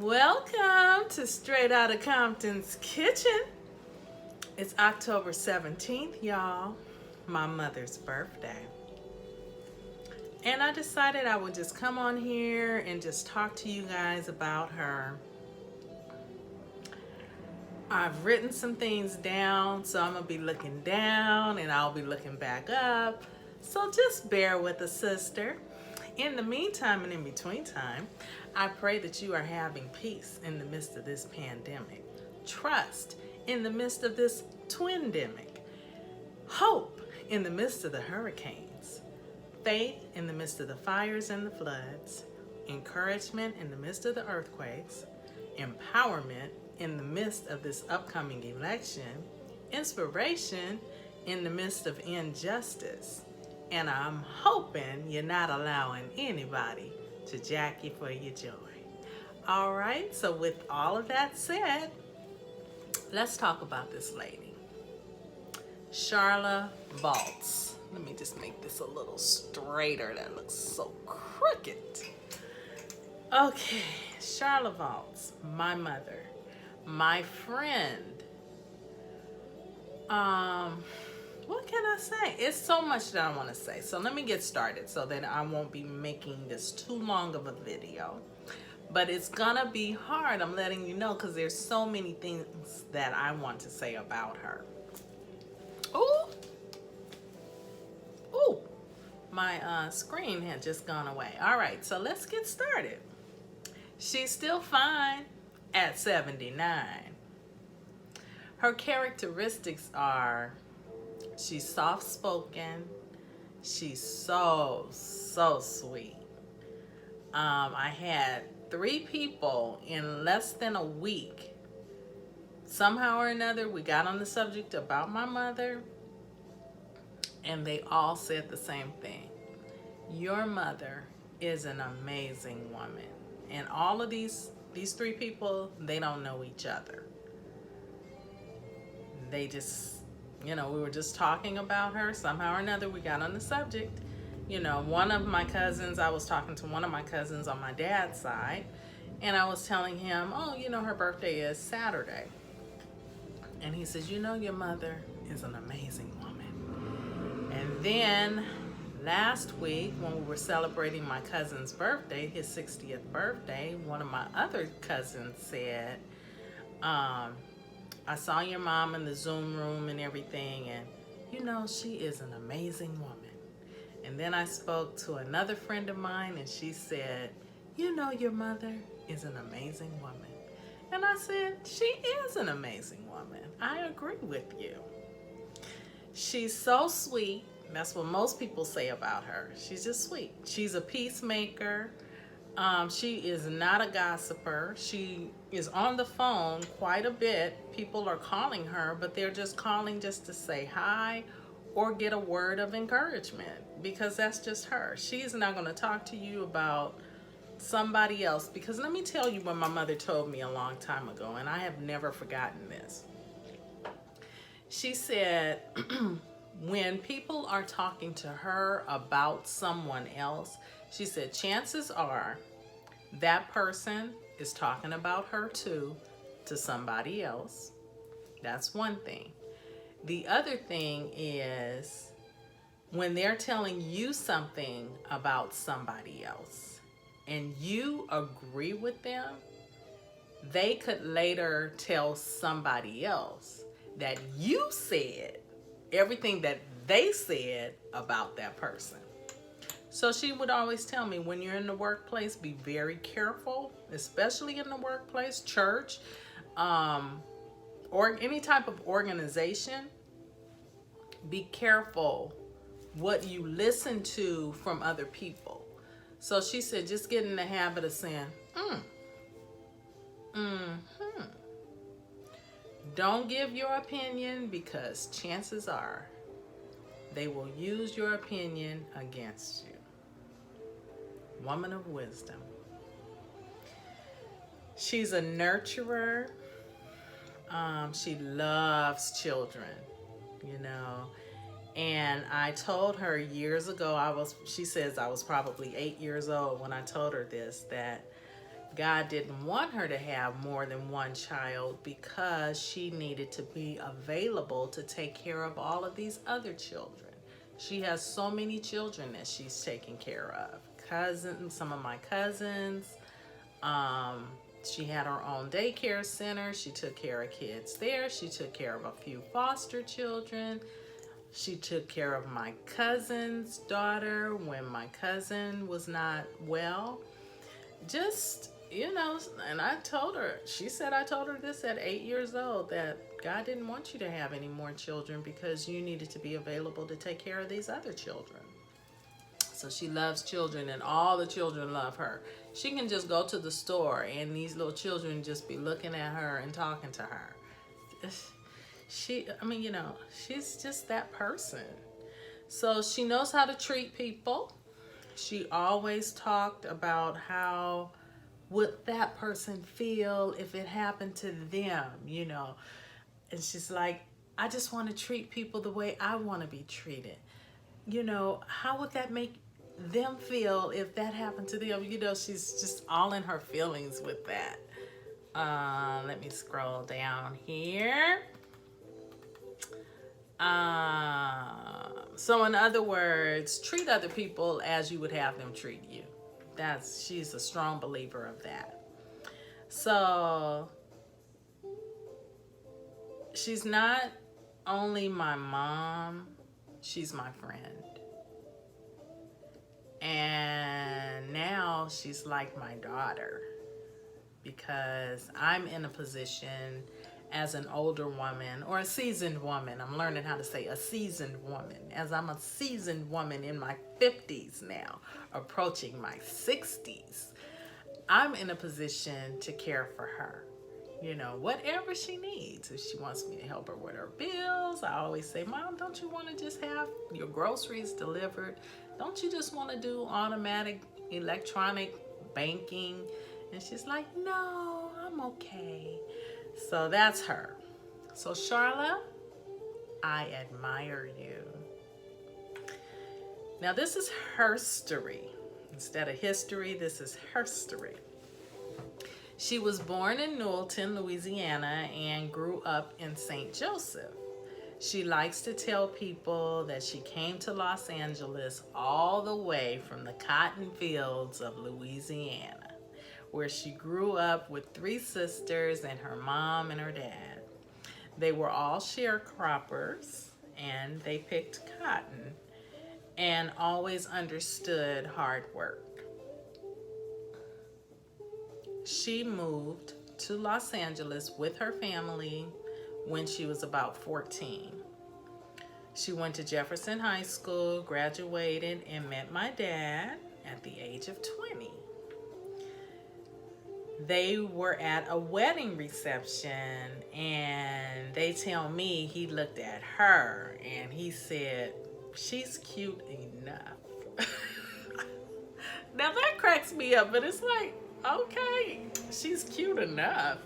Welcome to Straight Outta Compton's Kitchen. It's October 17th, y'all, my mother's birthday. And I decided I would just come on here and just talk to you guys about her. I've written some things down, so I'm going to be looking down and I'll be looking back up. So just bear with us, sister. In the meantime and in between time, I pray that you are having peace in the midst of this pandemic, trust in the midst of this twindemic, hope in the midst of the hurricanes, faith in the midst of the fires and the floods, encouragement in the midst of the earthquakes, empowerment in the midst of this upcoming election, inspiration in the midst of injustice. And I'm hoping you're not allowing anybody to jack you for your joy. All right, so with all of that said, let's talk about this lady, Charla Valtz. Let me just make this a little straighter. That looks so crooked. Okay, Charla Valtz, my mother, my friend. What can I say? It's so much that I want to say. So let me get started so that I won't be making this too long of a video. But it's gonna be hard, I'm letting you know, because there's so many things that I want to say about her. Ooh! Ooh! My screen had just gone away. All right, so let's get started. She's still fine at 79. Her characteristics are: she's soft-spoken. She's so sweet. I had 3 people in less than a week. Somehow or another, we got on the subject about my mother, and they all said the same thing. Your mother is an amazing woman. And all of these 3 people, they don't know each other. They just, we were just talking about her. Somehow or another, we got on the subject. One of my cousins, I was talking to one of my cousins on my dad's side, and I was telling him, her birthday is Saturday. And he says, your mother is an amazing woman. And then last week, when we were celebrating my cousin's birthday, his 60th birthday, one of my other cousins said, I saw your mom in the Zoom room and everything, and she is an amazing woman. And then I spoke to another friend of mine, and she said, your mother is an amazing woman. And I said, she is an amazing woman. I agree with you. She's so sweet. That's what most people say about her. She's just sweet. She's a peacemaker. She is not a gossiper. She is on the phone quite a bit. People are calling her, but they're just calling just to say hi or get a word of encouragement, because that's just her. She's not going to talk to you about somebody else, because let me tell you what my mother told me a long time ago, and I have never forgotten this. She said, when people are talking to her about someone else, she said, chances are that person is talking about her too to somebody else. That's one thing. The other thing is, when they're telling you something about somebody else and you agree with them, they could later tell somebody else that you said everything that they said about that person. So she would always tell me, when you're in the workplace, be very careful, especially in the workplace, church, or any type of organization. Be careful what you listen to from other people. So she said, just get in the habit of saying, Don't give your opinion, because chances are they will use your opinion against you. Woman of wisdom. She's a nurturer. She loves children, And I told her years ago, she says I was probably 8 years old when I told her this, that God didn't want her to have more than one child because she needed to be available to take care of all of these other children. She has so many children that she's taking care of. Cousins, some of my cousins. Um, she had her own daycare center. She took care of kids there. She took care of a few foster children. She took care of my cousin's daughter when my cousin was not well. Just, and I told her, she said I told her this at 8 years old, that God didn't want you to have any more children because you needed to be available to take care of these other children. So she loves children, and all the children love her. She can just go to the store and these little children just be looking at her and talking to her. She's just that person. So she knows how to treat people. She always talked about how would that person feel if it happened to them, And she's like, I just want to treat people the way I want to be treated. How would that make them feel if that happened to them? She's just all in her feelings with that. Let me scroll down here. So in other words, treat other people as you would have them treat you. She's a strong believer of that. So she's not only my mom, she's my friend. And now she's like my daughter because I'm in a position as an older woman or a seasoned woman. I'm learning how to say a seasoned woman, as I'm a seasoned woman in my 50s now, approaching my 60s. I'm in a position to care for her. Whatever she needs. If she wants me to help her with her bills, I always say, Mom, don't you want to just have your groceries delivered? Don't you just want to do automatic electronic banking? And she's like, no, I'm okay. So that's her. So Charla, I admire you. Now this is her story. Instead of history, this is her story. She was born in Newellton, Louisiana, and grew up in St. Joseph. She likes to tell people that she came to Los Angeles all the way from the cotton fields of Louisiana, where she grew up with 3 sisters and her mom and her dad. They were all sharecroppers, and they picked cotton and always understood hard work. She moved to Los Angeles with her family when she was about 14. She went to Jefferson High School, graduated, and met my dad at the age of 20. They were at a wedding reception, and they tell me he looked at her and he said, she's cute enough. Now that cracks me up, but it's like, okay, she's cute enough.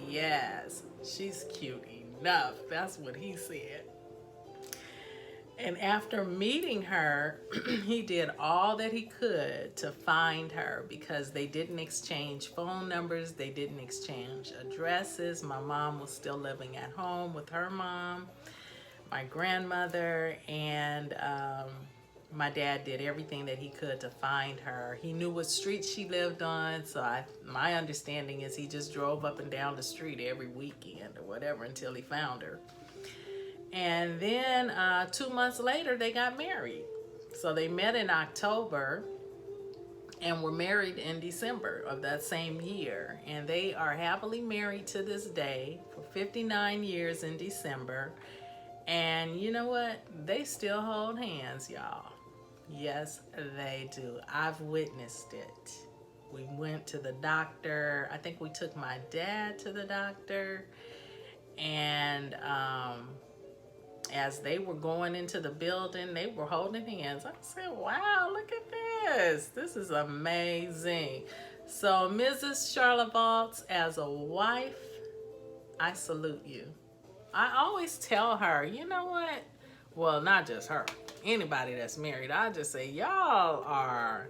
Yes, she's cute enough. That's what he said. And after meeting her, he did all that he could to find her because they didn't exchange phone numbers. They didn't exchange addresses. My mom was still living at home with her mom, my grandmother, and my dad did everything that he could to find her. He knew what street she lived on, so my understanding is he just drove up and down the street every weekend or whatever until he found her. And then 2 months later, they got married. So they met in October and were married in December of that same year. And they are happily married to this day for 59 years in December. And you know what? They still hold hands, y'all. Yes, they do. I've witnessed it. We went to the doctor. I think we took my dad to the doctor. And as they were going into the building, they were holding hands. I said, wow, look at this. This is amazing. So Mrs. Charlotte Valtz, as a wife, I salute you. I always tell her, you know what? Well, not just her. Anybody that's married, I just say, y'all are,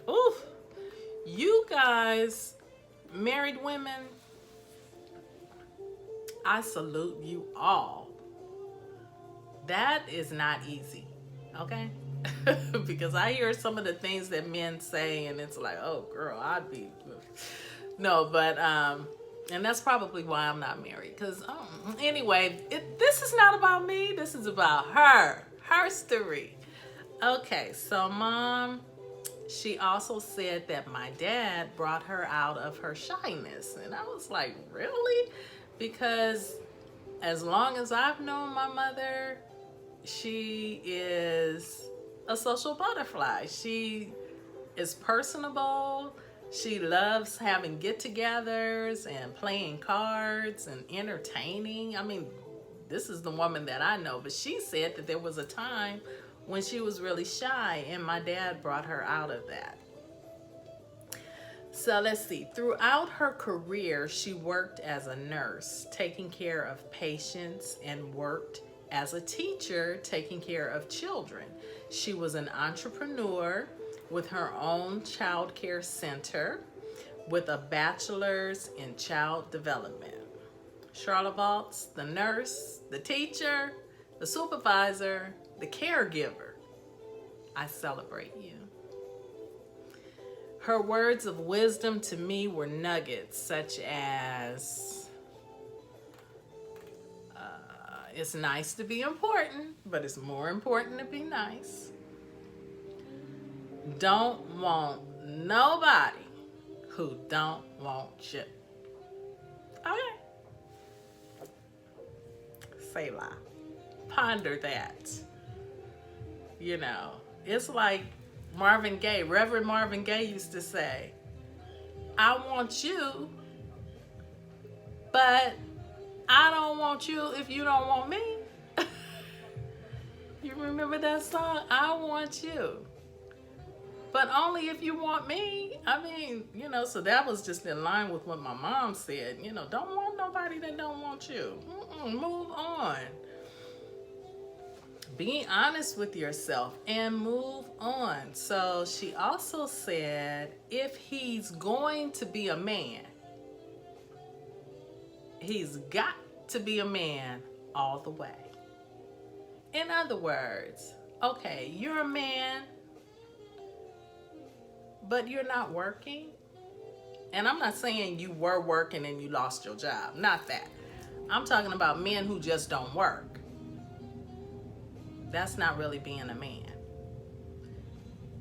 oof. You guys married women, I salute you all. That is not easy, okay? Because I hear some of the things that men say, and it's like, oh, girl, I'd be. No, but, and that's probably why I'm not married. Because, anyway, this is not about me. This is about her story. Okay, so Mom, she also said that my dad brought her out of her shyness. And I was like, really? Because as long as I've known my mother, she is a social butterfly. She is personable. She loves having get-togethers and playing cards and entertaining. I mean, this is the woman that I know, but she said that there was a time when she was really shy, and my dad brought her out of that. So let's see. Throughout her career, she worked as a nurse, taking care of patients, and worked as a teacher, taking care of children. She was an entrepreneur with her own child care center with a bachelor's in child development. Charlotte Baltz, the nurse, the teacher, the supervisor, the caregiver, I celebrate you. Her words of wisdom to me were nuggets such as, it's nice to be important, but it's more important to be nice. Don't want nobody who don't want you. Okay. Selah. Ponder that. You know, it's like Marvin Gaye, Reverend Marvin Gaye used to say, I want you, but I don't want you if you don't want me. You remember that song? I want you, but only if you want me. I mean, you know, so that was just in line with what my mom said. You know, don't want nobody that don't want you. Move on. Be honest with yourself and move on. So she also said, if he's going to be a man, he's got to be a man all the way. In other words, okay, you're a man, but you're not working. And I'm not saying you were working and you lost your job. Not that. I'm talking about men who just don't work. That's not really being a man.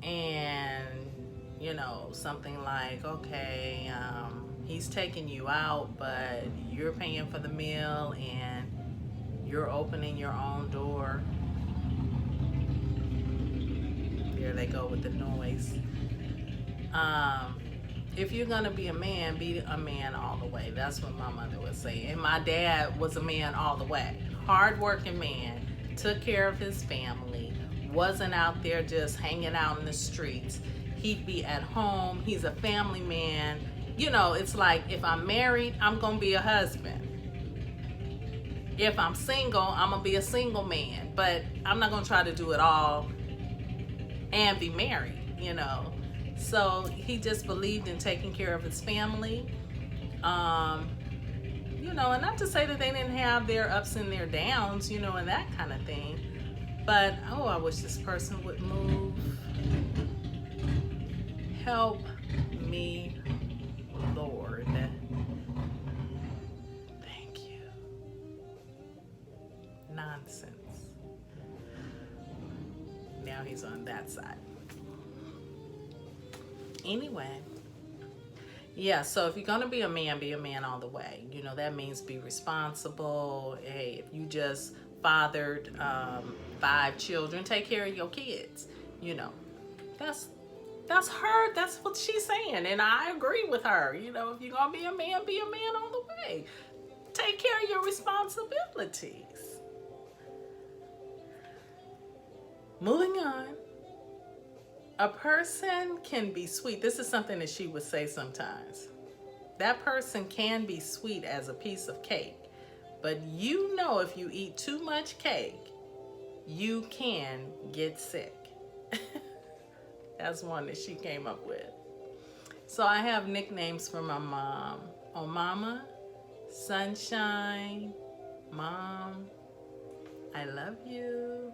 And, you know, something like, okay, he's taking you out, but you're paying for the meal and you're opening your own door. There they go with the noise. If you're gonna be a man all the way. That's what my mother would say. And my dad was a man all the way. Hardworking man, took care of his family, wasn't out there just hanging out in the streets. He'd be at home. He's a family man. You know, it's like, if I'm married, I'm gonna be a husband. If I'm single, I'm gonna be a single man. But I'm not gonna try to do it all and be married, you know. So he just believed in taking care of his family. You know, and not to say that they didn't have their ups and their downs, you know, and that kind of thing. But, oh, I wish this person would move. Help me, Lord. Thank you. Nonsense. Now he's on that side. Anyway, yeah, so if you're gonna be a man all the way. You know, that means be responsible. Hey, if you just fathered 5 children, take care of your kids. You know, that's her. That's what she's saying, and I agree with her. You know, if you're gonna be a man all the way. Take care of your responsibilities. Moving on. A person can be sweet. This is something that she would say sometimes. That person can be sweet as a piece of cake. But you know, if you eat too much cake, you can get sick. That's one that she came up with. So I have nicknames for my mom. Oh, Mama, Sunshine, Mom, I love you.